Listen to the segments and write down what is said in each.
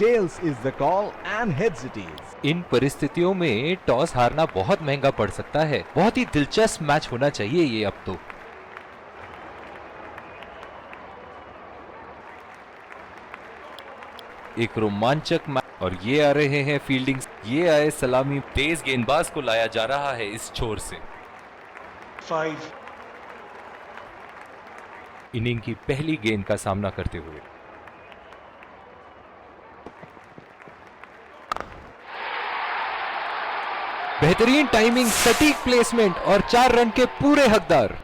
Tails is the call and heads it is. इन परिस्थितियों में toss हारना बहुत महंगा पड़ सकता है। बहुत ही दिलचस्प मैच होना चाहिए ये अब तो। एक रोमांचक मैच और ये आ रहे हैं फील्डिंग, ये आए सलामी। तेज गेंदबाज को लाया जा रहा है इस छोर से। 5 इनिंग की पहली गेंद का सामना करते हुए बेहतरीन टाइमिंग, सटीक प्लेसमेंट और 4 रन के पूरे हकदार।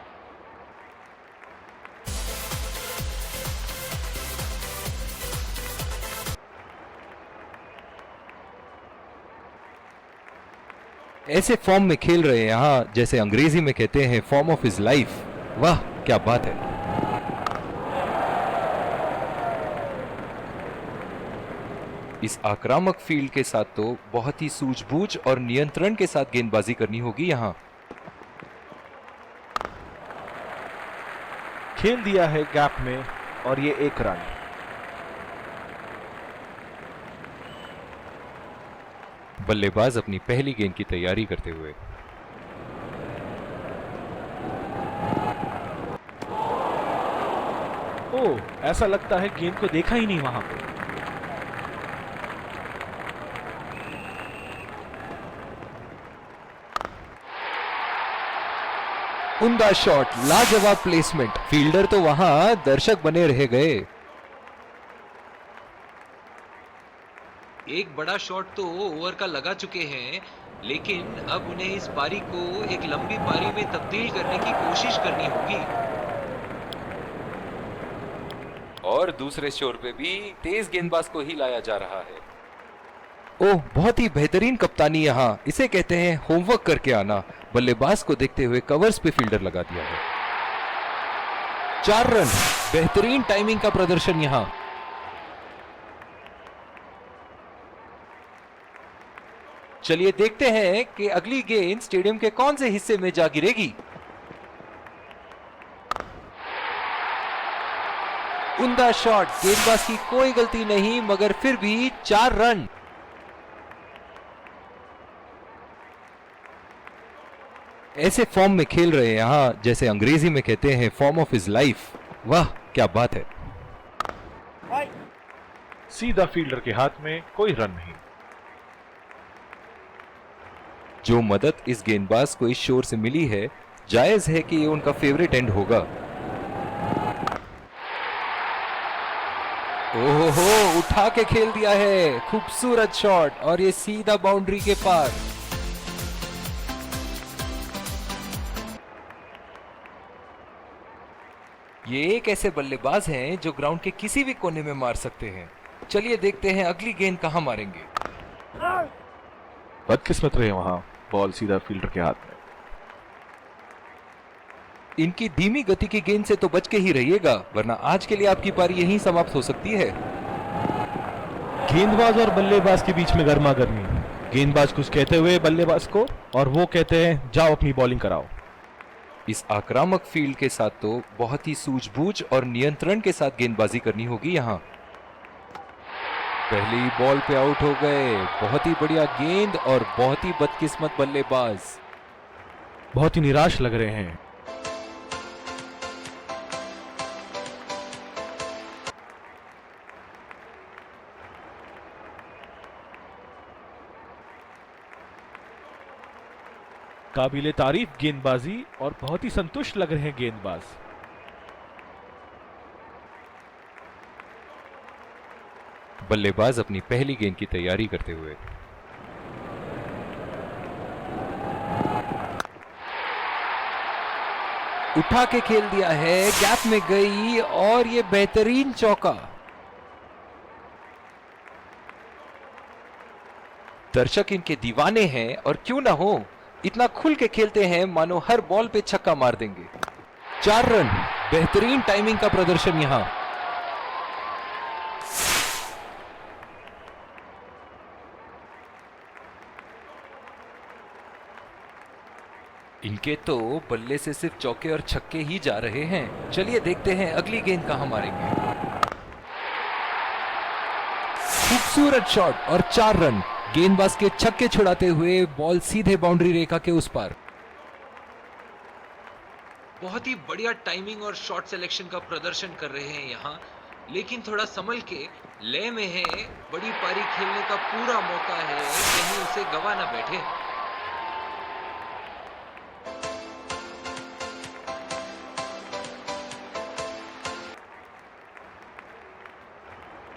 ऐसे फॉर्म में खेल रहे हैं यहां, जैसे अंग्रेजी में कहते हैं फॉर्म ऑफ हिज लाइफ। वाह क्या बात है। इस आक्रामक फील्ड के साथ तो बहुत ही सूझबूझ और नियंत्रण के साथ गेंदबाजी करनी होगी यहां। खेल दिया है गैप में और ये 1 रन। बल्लेबाज अपनी पहली गेंद की तैयारी करते हुए ओह, ऐसा लगता है गेंद को देखा ही नहीं वहां पे। उम्दा शॉट, लाजवाब प्लेसमेंट। फील्डर तो वहां दर्शक बने रह गए। एक बड़ा शॉट तो ओवर का लगा चुके हैं, लेकिन अब उन्हें इस पारी को एक लंबी पारी में तब्दील करने की कोशिश करनी होगी। और दूसरे छोर पे भी तेज गेंदबाज को ही लाया जा रहा है। ओह, बहुत ही बेहतरीन कप्तानी यहां, इसे कहते हैं होमवर्क करके आना। बल्लेबाज को देखते हुए कवर्स पे फील्डर लगा दिया है। 4 रन, बेहतरीन टाइमिंग का प्रदर्शन यहां। चलिए देखते हैं कि अगली गेंद स्टेडियम के कौन से हिस्से में जा गिरेगी। उम्दा शॉट, गेंदबाज की कोई गलती नहीं, मगर फिर भी 4 रन। ऐसे फॉर्म में खेल रहे हैं यहां, जैसे अंग्रेजी में कहते हैं फॉर्म ऑफ हिज लाइफ। वाह क्या बात है। सीधा फील्डर के हाथ में, कोई रन नहीं। जो मदद इस गेंदबाज को इस शोर से मिली है, जायज है कि ये उनका फेवरेट एंड होगा। ओहो, उठा के खेल दिया है, खूबसूरत शॉट और ये सीधा बाउंड्री के पार। ये एक ऐसे बल्लेबाज हैं जो ग्राउंड के किसी भी कोने में मार सकते हैं। चलिए देखते हैं अगली गेंद कहां मारेंगे। बदकिस्मत रहे वहां, बॉल सीधा फील्डर के हाथ में। इनकी धीमी गति की गेंद से तो बच के ही रहिएगा, वरना आज के लिए आपकी पारी यहीं समाप्त हो सकती है। गेंदबाज और बल्लेबाज के बीच में गर्मा गर्मी। गेंदबाज कुछ कहते हुए बल्लेबाज को, और वो कहते हैं जाओ अपनी बॉलिंग कराओ। इस आक्रामक फील्ड के साथ तो बहुत ही सूझबूझ और नियंत्रण के साथ गेंदबाजी करनी होगी यहां। पहली बॉल पे आउट हो गए। बहुत ही बढ़िया गेंद और बहुत ही बदकिस्मत बल्लेबाज। बहुत ही निराश लग रहे हैं। काबिले तारीफ गेंदबाजी और बहुत ही संतुष्ट लग रहे हैं गेंदबाज। बल्लेबाज अपनी पहली गेंद की तैयारी करते हुए उठा के खेल दिया है, गैप में गई और ये बेहतरीन चौका। दर्शक इनके दीवाने हैं, और क्यों ना हो, इतना खुल के खेलते हैं मानो हर बॉल पे छक्का मार देंगे। 4 रन, बेहतरीन टाइमिंग का प्रदर्शन यहां। इनके तो बल्ले से सिर्फ चौके और छक्के ही जा रहे हैं। चलिए देखते हैं अगली गेंद कहां मारेंगे। खूबसूरत शॉट और 4 रन। गेंदबाज के छक्के छुड़ाते हुए बॉल सीधे बाउंड्री रेखा के उस पार। बहुत ही बढ़िया टाइमिंग और शॉट सिलेक्शन का प्रदर्शन कर रहे हैं यहाँ, लेकिन थोड़ा संभल के, लय में है, बड़ी पारी खेलने का पूरा मौका है, कहीं उसे गवा ना बैठे।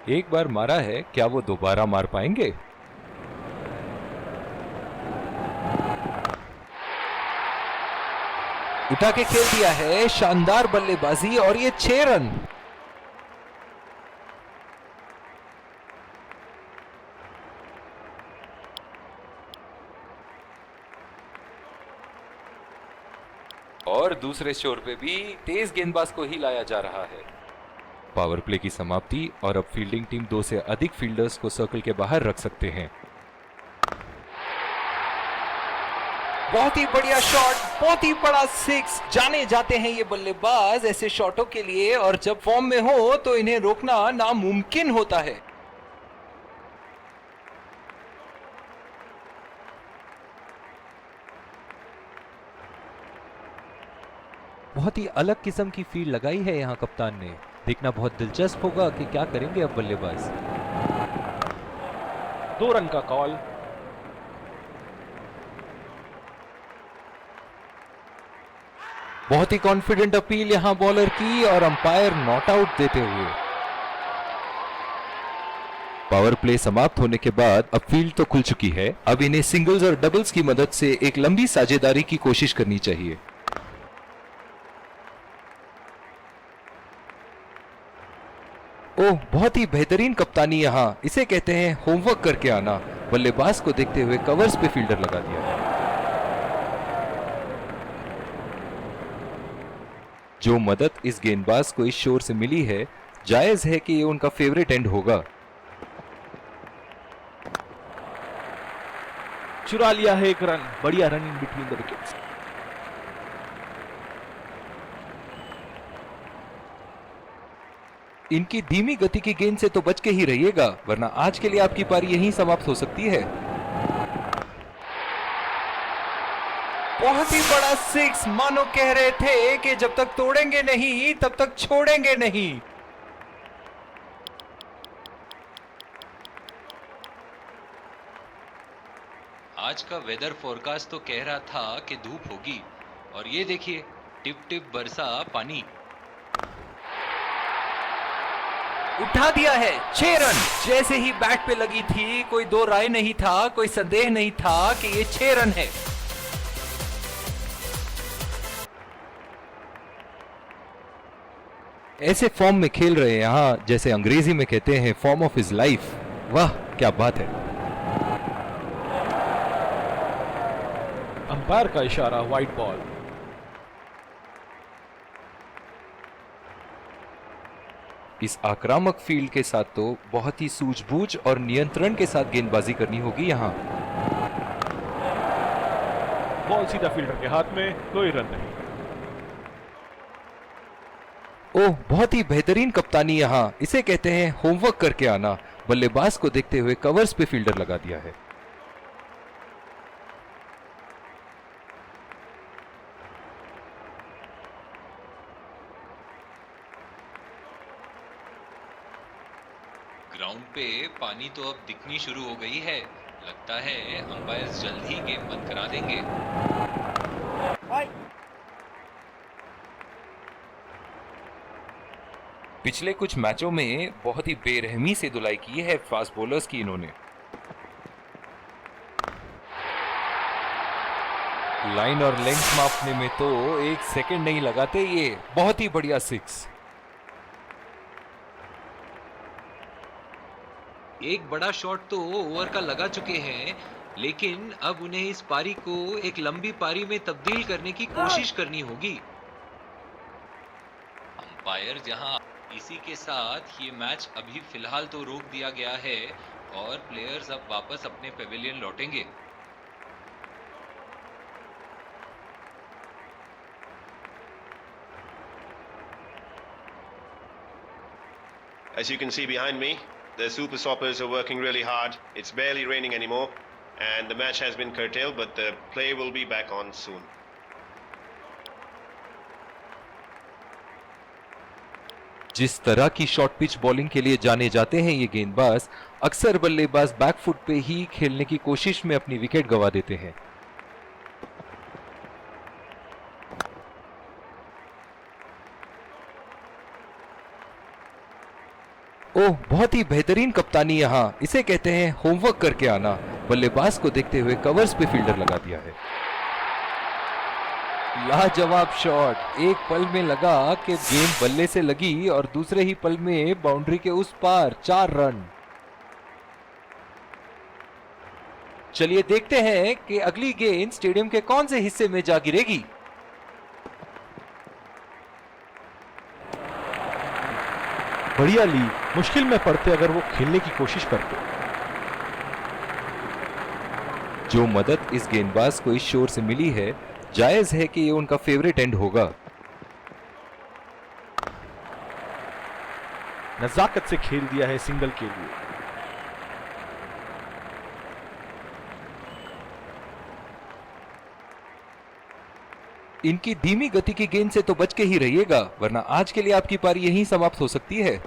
एक बार मारा है, क्या वो दोबारा मार पाएंगे? उठा के खेल दिया है, शानदार बल्लेबाजी और ये 6 रन। और दूसरे छोर पे भी तेज गेंदबाज को ही लाया जा रहा है। पावर प्ले की समाप्ति और अब फील्डिंग टीम 2 से अधिक फील्डर्स को सर्कल के बाहर रख सकते हैं। बहुत ही बढ़िया शॉट, बहुत ही बड़ा 6। जाने जाते हैं ये बल्लेबाज ऐसे शॉटों के लिए, और जब फॉर्म में हो तो इन्हें रोकना नामुमकिन होता है। बहुत ही अलग किस्म की फील्ड लगाई है यहाँ कप्तान ने। देखना बहुत दिलचस्प होगा कि क्या करेंगे अब बल्लेबाज। 2 रन का कॉल। बहुत ही कॉन्फिडेंट अपील यहां बॉलर की और अंपायर नॉट आउट देते हुए। पावर प्ले समाप्त होने के बाद अब फील्ड तो खुल चुकी है, अब इन्हें सिंगल्स और डबल्स की मदद से एक लंबी साझेदारी की कोशिश करनी चाहिए। ओह, बहुत ही बेहतरीन कप्तानी यहां, इसे कहते हैं होमवर्क करके आना। बल्लेबाज को देखते हुए कवर्स पे फील्डर लगा दिया। जो मदद इस गेंदबाज को इस शोर से मिली है, जायज है कि ये उनका फेवरेट एंड होगा। चुरा लिया है 1 रन। बढ़िया run in between the wickets. इनकी धीमी गति की गेंद से तो बच के ही रहिएगा, वरना आज के लिए आपकी पारी यहीं समाप्त हो सकती है। बहुत ही बड़ा 6, मानो कह रहे थे कि जब तक तोड़ेंगे नहीं तब तक छोड़ेंगे नहीं। आज का वेदर फोरकास्ट तो कह रहा था कि धूप होगी, और ये देखिए, टिप टिप बरसा पानी। उठा दिया है, 6 रन। जैसे ही बैट पे लगी थी, कोई दो राय नहीं था, कोई संदेह नहीं था कि ये 6 रन है। ऐसे फॉर्म में खेल रहे हैं यहाँ, जैसे अंग्रेजी में कहते हैं फॉर्म ऑफ हिज लाइफ। वाह क्या बात है। अंपायर का इशारा, वाइड बॉल। इस आक्रामक फील्ड के साथ तो बहुत ही सूझबूझ और नियंत्रण के साथ गेंदबाजी करनी होगी यहाँ। बॉल सीधा फील्डर के हाथ में, कोई रन नहीं। ओह, बहुत ही बेहतरीन कप्तानी यहाँ, इसे कहते हैं होमवर्क करके आना। बल्लेबाज को देखते हुए कवर्स पे फील्डर लगा दिया है। ग्राउंड पे पानी तो अब दिखनी शुरू हो गई है। लगता है अंपायर जल्द ही गेम बंद करा देंगे। पिछले कुछ मैचों में बहुत ही बेरहमी से धुलाई की है फास्ट बॉलर्स की इन्होंने। लाइन और लेंथ मापने में तो 1 सेकंड नहीं लगाते ये। बहुत ही बढ़िया 6। एक बड़ा शॉट तो ओवर का लगा चुके हैं, लेकिन अब उन्हें इस पारी को एक लंबी पारी में तब्दील करने की कोशिश करनी होगी। अंपायर जहां इसी के साथ ये मैच अभी फिलहाल तो रोक दिया गया है और प्लेयर्स अब वापस अपने पेविलियन लौटेंगे। As you can see behind me, The Super Soppers are working really hard. It's barely raining anymore, and the match has been curtailed, but the play will be back on soon. जिस तरह की short pitch bowling के लिए जाने जाते हैं ये गेंदबाज अक्सर बल्लेबाज बैकफुट पे ही खेलने की कोशिश में अपनी विकेट गंवा देते हैं। ओह, बहुत ही बेहतरीन कप्तानी यहाँ, इसे कहते हैं होमवर्क करके आना। बल्लेबाज को देखते हुए कवर्स पे फील्डर लगा दिया है। लाजवाब शॉट, एक पल में लगा कि गेंद बल्ले से लगी और दूसरे ही पल में बाउंड्री के उस पार 4 रन। चलिए देखते हैं कि अगली गेंद स्टेडियम के कौन से हिस्से में जा गिरेगी। बढ़िया ली, मुश्किल में पड़ते अगर वो खेलने की कोशिश करते। जो मदद इस गेंदबाज को इस शोर से मिली है, जायज है कि ये उनका फेवरेट एंड होगा। नजाकत से खेल दिया है सिंगल के लिए। इनकी धीमी गति की गेंद से तो बच के ही रहिएगा, वरना आज के लिए आपकी पारी यहीं समाप्त हो सकती है।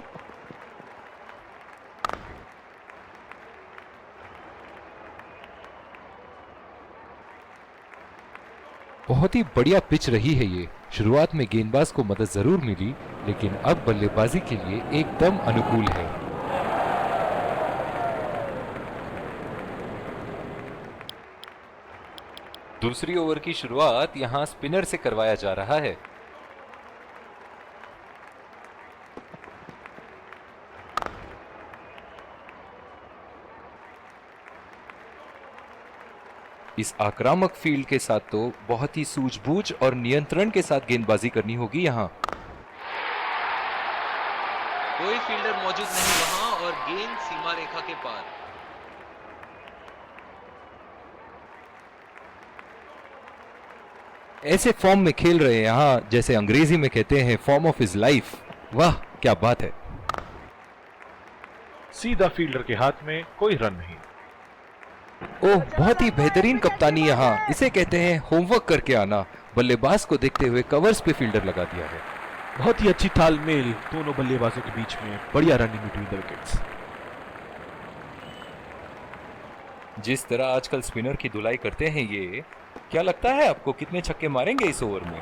बहुत ही बढ़िया पिच रही है ये। शुरुआत में गेंदबाज को मदद जरूर मिली, लेकिन अब बल्लेबाजी के लिए एकदम अनुकूल है। दूसरी ओवर की शुरुआत यहां स्पिनर से करवाया जा रहा है। इस आक्रामक फील्ड के साथ तो बहुत ही सूझबूझ और नियंत्रण के साथ गेंदबाजी करनी होगी यहां। कोई फील्डर मौजूद नहीं वहां और गेंद सीमा रेखा के पार। ऐसे फॉर्म में खेल रहे हैं यहां, जैसे अंग्रेजी में कहते हैं फॉर्म ऑफ हिज लाइफ। वाह क्या बात है। सीधा फील्डर के हाथ में, कोई रन नहीं। ओह, बहुत ही बेहतरीन कप्तानी यहाँ, इसे कहते हैं होमवर्क करके आना। बल्लेबाज को देखते हुए कवर्स पे फील्डर लगा दिया है। बहुत ही अच्छी तालमेल दोनों बल्लेबाजों के बीच में, बढ़िया रनिंग बिटवीन द विकेट्स। जिस तरह आजकल स्पिनर की धुलाई करते हैं ये, क्या लगता है आपको कितने छक्के मारेंगे इस ओवर में?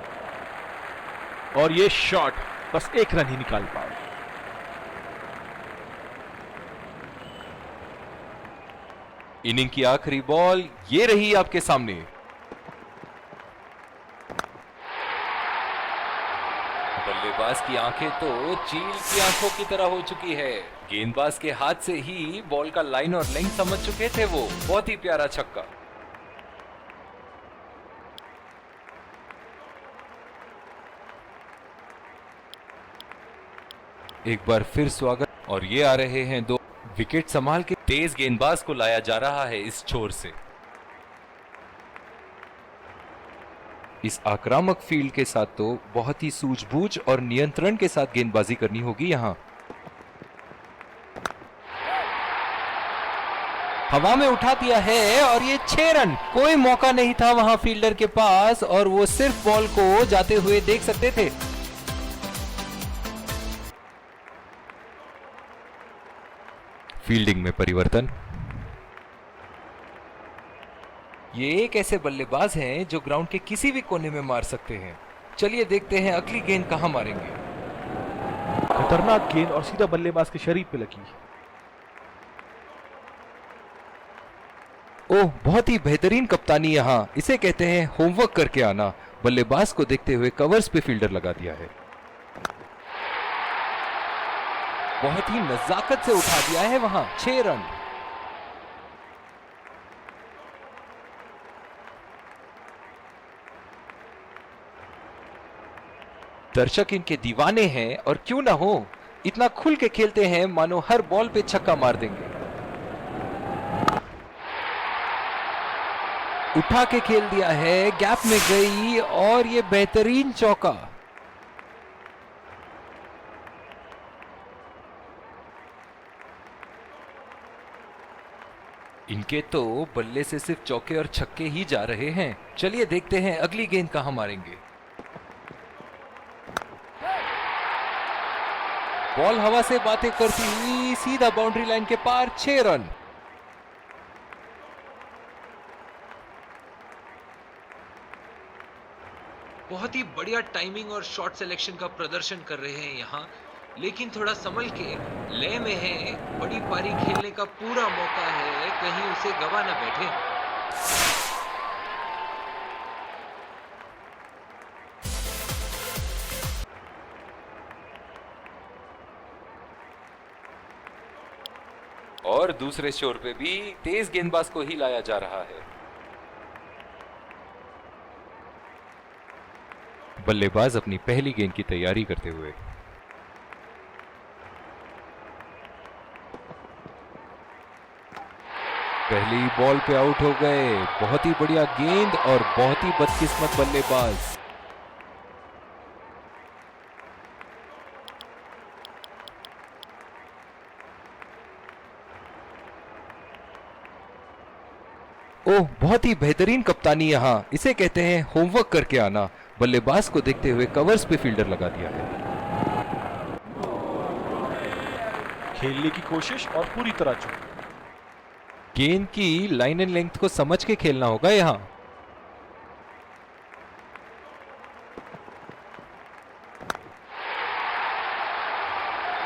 और ये शॉट बस 1 रन ही निकाल पाए। इनिंग की आखिरी बॉल ये रही आपके सामने। बल्लेबाज की आंखें तो चील की आंखों की तरह हो चुकी है। गेंदबाज के हाथ से ही बॉल का लाइन और लेंथ समझ चुके थे वो। बहुत ही प्यारा छक्का। एक बार फिर स्वागत, और ये आ रहे हैं 2 विकेट संभाल के। तेज गेंदबाज को लाया जा रहा है इस छोर से। इस आक्रामक फील्ड के साथ तो बहुत ही सूझबूझ और नियंत्रण के साथ गेंदबाजी करनी होगी यहां। हवा में उठा दिया है और ये 6 रन। कोई मौका नहीं था वहां फील्डर के पास और वो सिर्फ बॉल को जाते हुए देख सकते थे। फील्डिंग में परिवर्तन। ये एक ऐसे बल्लेबाज हैं जो ग्राउंड के किसी भी कोने में मार सकते हैं। चलिए देखते हैं अगली गेंद कहां मारेंगे। खतरनाक गेंद और सीधा बल्लेबाज के शरीर पे लगी। ओह, बहुत ही बेहतरीन कप्तानी यहाँ, इसे कहते हैं होमवर्क करके आना। बल्लेबाज को देखते हुए कवर्स पे फील्डर लगा दिया है। बहुत ही नजाकत से उठा दिया है वहां। 6 रन। दर्शक इनके दीवाने हैं और क्यों ना हो, इतना खुल के खेलते हैं मानो हर बॉल पे छक्का मार देंगे। उठा के खेल दिया है, गैप में गई और ये बेहतरीन चौका। इनके तो बल्ले से सिर्फ चौके और छक्के ही जा रहे हैं। चलिए देखते हैं अगली गेंद कहां मारेंगे। बॉल हवा से बातें करती हुई सीधा बाउंड्री लाइन के पार, 6 रन। बहुत ही बढ़िया टाइमिंग और शॉट सिलेक्शन का प्रदर्शन कर रहे हैं यहाँ, लेकिन थोड़ा संभल के, लय में है, बड़ी पारी खेलने का पूरा मौका है, कहीं उसे गवा ना बैठे। और दूसरे छोर पे भी तेज गेंदबाज को ही लाया जा रहा है। बल्लेबाज अपनी पहली गेंद की तैयारी करते हुए। पहली बॉल पे आउट हो गए। बहुत ही बढ़िया गेंद और बहुत ही बदकिस्मत बल्लेबाज। ओह, बहुत ही बेहतरीन कप्तानी यहाँ, इसे कहते हैं होमवर्क करके आना। बल्लेबाज को देखते हुए कवर्स पे फील्डर लगा दिया है। खेलने की कोशिश और पूरी तरह चूक। गेंद की लाइन एंड लेंथ को समझ के खेलना होगा यहाँ।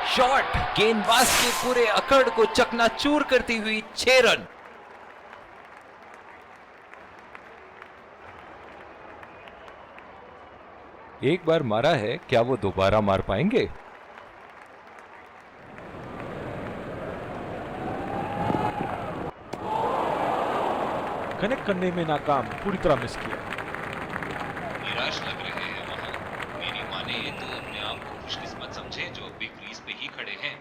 शॉट गेंदबाज के पूरे अकड़ को चकनाचूर करती हुई, 6 रन। एक बार मारा है, क्या वो दोबारा मार पाएंगे? कनेक्ट करने में नाकाम, पूरी तरह मिस किया। निराश लग रहे हैं वहां। मेरी माने तो अपने आप को खुशकिस्मत समझे जो अभी क्रीज पे ही खड़े हैं।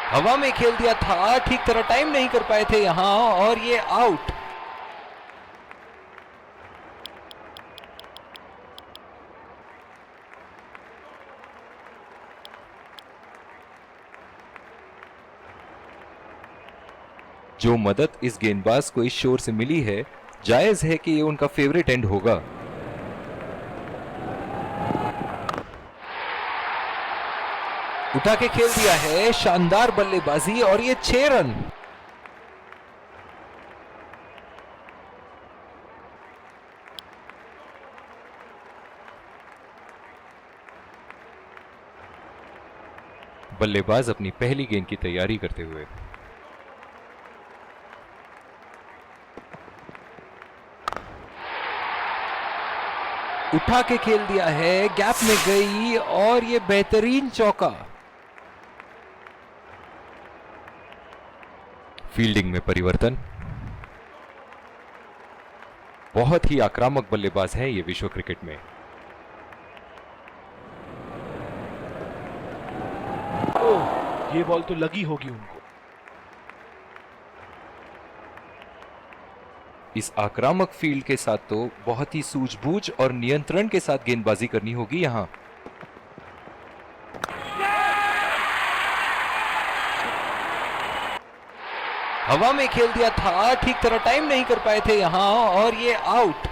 हवा में खेल दिया था, ठीक तरह टाइम नहीं कर पाए थे यहां, और ये आउट। जो मदद इस गेंदबाज को इस शोर से मिली है, जायज है कि ये उनका फेवरेट एंड होगा। उठा के खेल दिया है, शानदार बल्लेबाजी, और ये 6 रन। बल्लेबाज अपनी पहली गेंद की तैयारी करते हुए। उठा के खेल दिया है, गैप में गई, और ये बेहतरीन चौका। फील्डिंग में परिवर्तन। बहुत ही आक्रामक बल्लेबाज है ये विश्व क्रिकेट में। ओह, ये बॉल तो लगी होगी उनको। इस आक्रामक फील्ड के साथ तो बहुत ही सूझबूझ और नियंत्रण के साथ गेंदबाजी करनी होगी यहां। हवा में खेल दिया था, ठीक तरह टाइम नहीं कर पाए थे यहां, और ये आउट।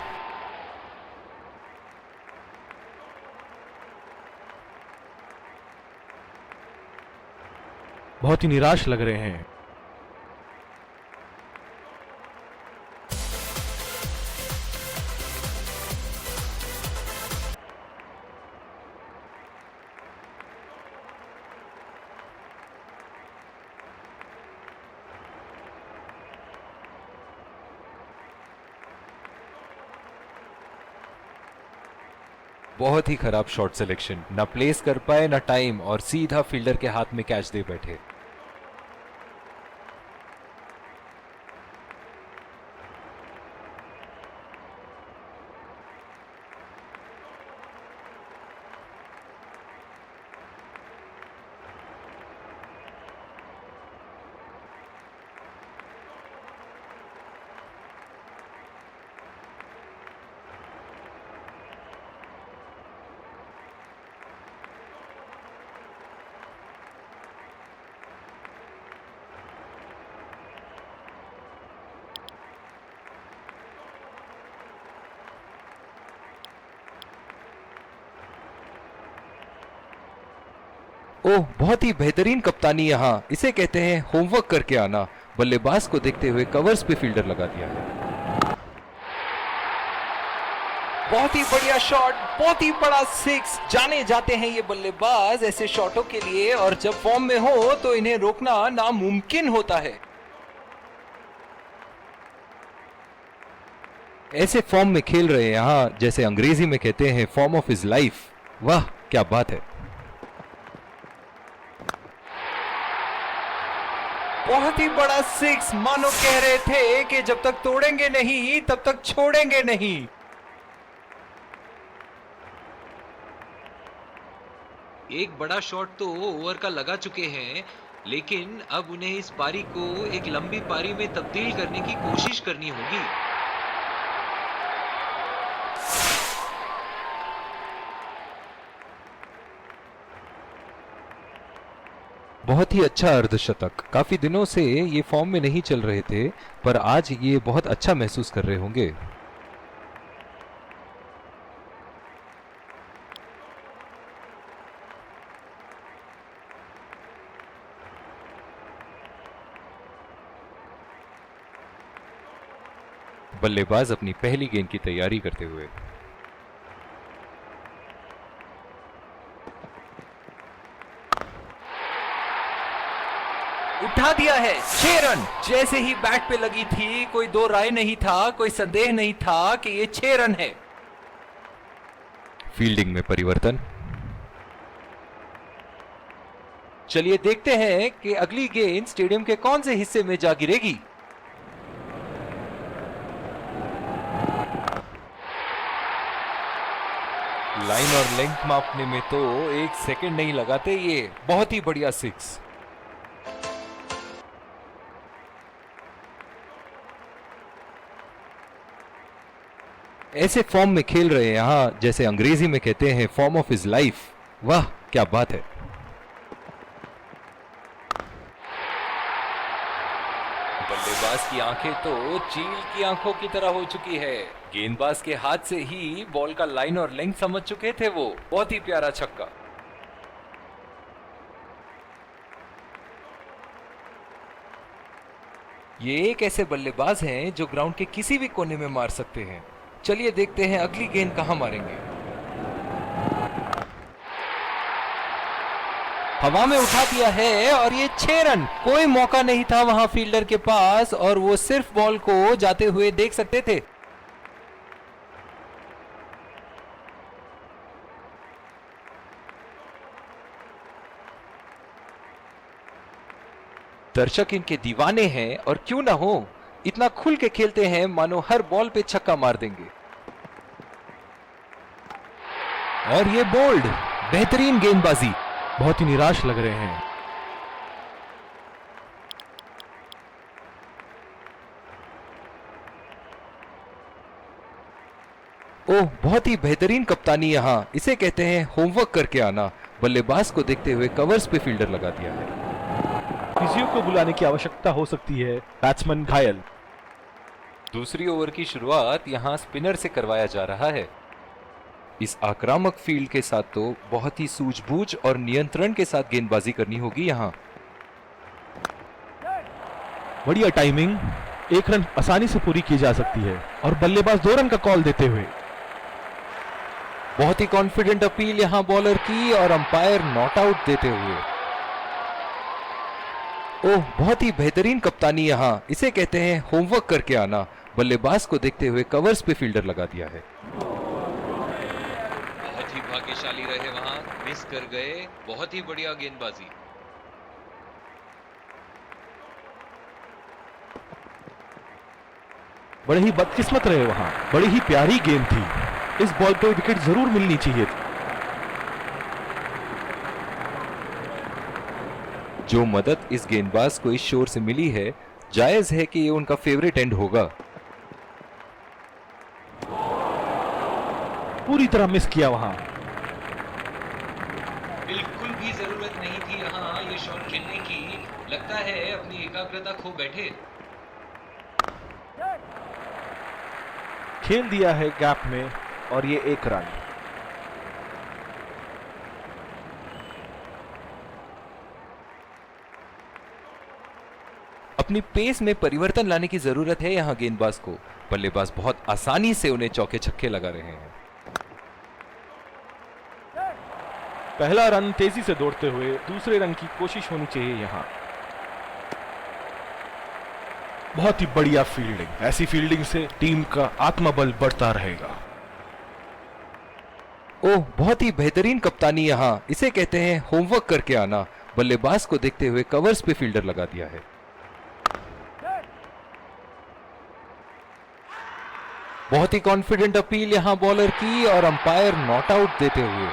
बहुत ही निराश लग रहे हैं। बहुत ही खराब शॉट सिलेक्शन, ना प्लेस कर पाए ना टाइम, और सीधा फील्डर के हाथ में कैच दे बैठे। ओह, बहुत ही बेहतरीन कप्तानी यहाँ, इसे कहते हैं होमवर्क करके आना। बल्लेबाज को देखते हुए कवर्स पे फील्डर लगा दिया है। बहुत ही बढ़िया शॉट, बहुत ही बड़ा सिक्स। जाने जाते हैं ये बल्लेबाज ऐसे शॉटों के लिए, और जब फॉर्म में हो तो इन्हें रोकना नामुमकिन होता है। ऐसे फॉर्म में खेल रहे हैं यहाँ, जैसे अंग्रेजी में कहते हैं फॉर्म ऑफ हिज लाइफ। वाह क्या बात है। बहुत ही बड़ा सिक्स, मानो कह रहे थे कि जब तक तोड़ेंगे नहीं तब तक छोड़ेंगे नहीं। एक बड़ा शॉट तो ओवर का लगा चुके हैं, लेकिन अब उन्हें इस पारी को एक लंबी पारी में तब्दील करने की कोशिश करनी होगी। बहुत ही अच्छा अर्धशतक। काफी दिनों से ये फॉर्म में नहीं चल रहे थे, पर आज ये बहुत अच्छा महसूस कर रहे होंगे। बल्लेबाज अपनी पहली गेंद की तैयारी करते हुए। उठा दिया है, 6 रन। जैसे ही बैट पे लगी थी, कोई दो राय नहीं था, कोई संदेह नहीं था कि ये 6 रन है। फील्डिंग में परिवर्तन। चलिए देखते हैं कि अगली गेंद स्टेडियम के कौन से हिस्से में जा गिरेगी। लाइन और लेंथ मापने में तो 1 सेकंड नहीं लगाते ये। बहुत ही बढ़िया सिक्स। ऐसे फॉर्म में खेल रहे हैं यहाँ, जैसे अंग्रेजी में कहते हैं फॉर्म ऑफ हिज लाइफ। वाह क्या बात है। बल्लेबाज की आंखें तो चील की आंखों की तरह हो चुकी है। गेंदबाज के हाथ से ही बॉल का लाइन और लेंथ समझ चुके थे वो। बहुत ही प्यारा छक्का। ये एक ऐसे बल्लेबाज हैं जो ग्राउंड के किसी भी कोने में मार सकते हैं। चलिए देखते हैं अगली गेंद कहां मारेंगे। हवा में उठा दिया है और ये 6 रन। कोई मौका नहीं था वहां फील्डर के पास, और वो सिर्फ बॉल को जाते हुए देख सकते थे। दर्शक इनके दीवाने हैं, और क्यों ना हो, इतना खुल के खेलते हैं मानो हर बॉल पे छक्का मार देंगे। और ये बोल्ड, बेहतरीन गेंदबाजी। बहुत ही निराश लग रहे हैं। ओह, बहुत ही बेहतरीन कप्तानी यहाँ, इसे कहते हैं होमवर्क करके आना। बल्लेबाज को देखते हुए कवर्स पे फील्डर लगा दिया है। फिजियो को बुलाने की आवश्यकता हो सकती है। बैट्समैन घायल। दूसरी ओवर की शुरुआत यहां स्पिनर से करवाया जा रहा है। इस आक्रामक फील्ड के साथ तो बहुत ही सूझबूझ और नियंत्रण के साथ गेंदबाजी करनी होगी यहां। बढ़िया टाइमिंग। 1 रन आसानी से पूरी की जा सकती है, और बल्लेबाज 2 रन का कॉल देते हुए। बहुत ही कॉन्फिडेंट अपील यहां बॉलर की, और अंपायर नॉट आउट देते हुए। ओह, बहुत ही बेहतरीन कप्तानी यहाँ, इसे कहते हैं होमवर्क करके आना। बल्लेबाज को देखते हुए कवर्स पे फील्डर लगा दिया है। बहुत ही भाग्यशाली रहे वहां, मिस कर गए। बहुत ही बढ़िया गेंदबाजी। बड़े ही बदकिस्मत रहे वहां। बड़ी ही प्यारी गेंद थी। इस बॉल पे विकेट जरूर मिलनी चाहिए थी। जो मदद इस गेंदबाज को इस शोर से मिली है, जायज है कि ये उनका फेवरेट एंड होगा। पूरी तरह मिस किया वहां। बिल्कुल भी जरूरत नहीं थी यहाँ ये शॉट खेलने की। लगता है अपनी एकाग्रता खो बैठे। खेल दिया है गैप में, और ये 1 रन। अपनी पेस में परिवर्तन लाने की जरूरत है यहाँ गेंदबाज को। बल्लेबाज बहुत आसानी से उन्हें चौके छक्के लगा रहे हैं। पहला रन तेजी से दौड़ते हुए दूसरे रन की कोशिश होनी चाहिए यहाँ। बहुत ही बढ़िया फील्डिंग, ऐसी फील्डिंग से टीम का आत्मबल बढ़ता रहेगा। ओह, बहुत ही बेहतरीन कप्तानी यहाँ, इसे कहते हैं होमवर्क करके आना। बल्लेबाज को देखते हुए कवर्स पे फील्डर लगा दिया है। बहुत ही कॉन्फिडेंट अपील यहाँ बॉलर की और अंपायर नॉट आउट देते हुए।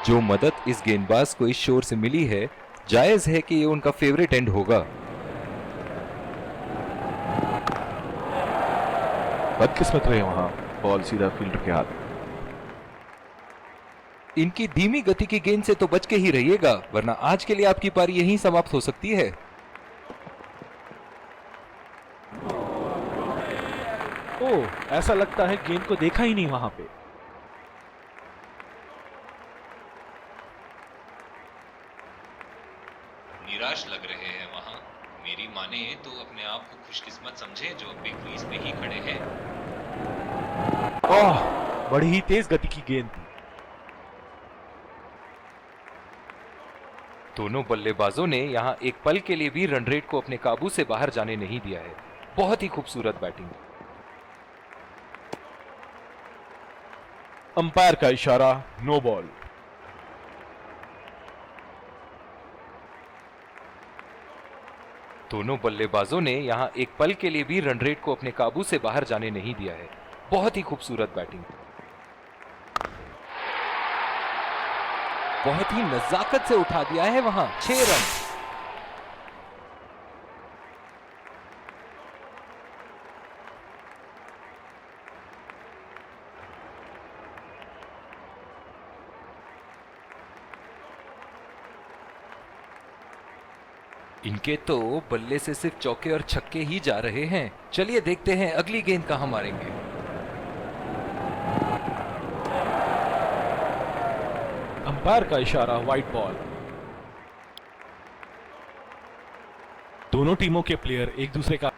जो मदद इस गेंदबाज को इस शोर से मिली है, जायज है कि ये उनका फेवरेट एंड होगा। बदकिस्मत रहे वहां, बॉल सीधा फील्डर के हाथ। इनकी धीमी गति की गेंद से तो बच के ही रहिएगा, वरना आज के लिए आपकी पारी यहीं समाप्त हो सकती है। ओह, ऐसा लगता है गेंद को देखा ही नहीं वहां पे। निराश लग रहे हैं वहां। मेरी माने तो अपने आप को खुशकिस्मत समझे जो बिग क्रीज पे ही खड़े हैं। ओह, बड़ी ही तेज गति की गेंद थी। दोनों बल्लेबाजों ने यहां एक पल के लिए भी रन रेट को अपने काबू से बाहर जाने नहीं दिया है। बहुत ही खूबसूरत बैटिंग। अंपायर का इशारा, नो बॉल। दोनों बल्लेबाजों ने यहां एक पल के लिए भी रन रेट को अपने काबू से बाहर जाने नहीं दिया है। बहुत ही खूबसूरत बैटिंग। बहुत ही नजाकत से उठा दिया है वहां 6 रन। इनके तो बल्ले से सिर्फ चौके और छक्के ही जा रहे हैं। चलिए देखते हैं अगली गेंद कहां मारेंगे। अंपायर का इशारा, वाइड बॉल। दोनों टीमों के प्लेयर एक दूसरे का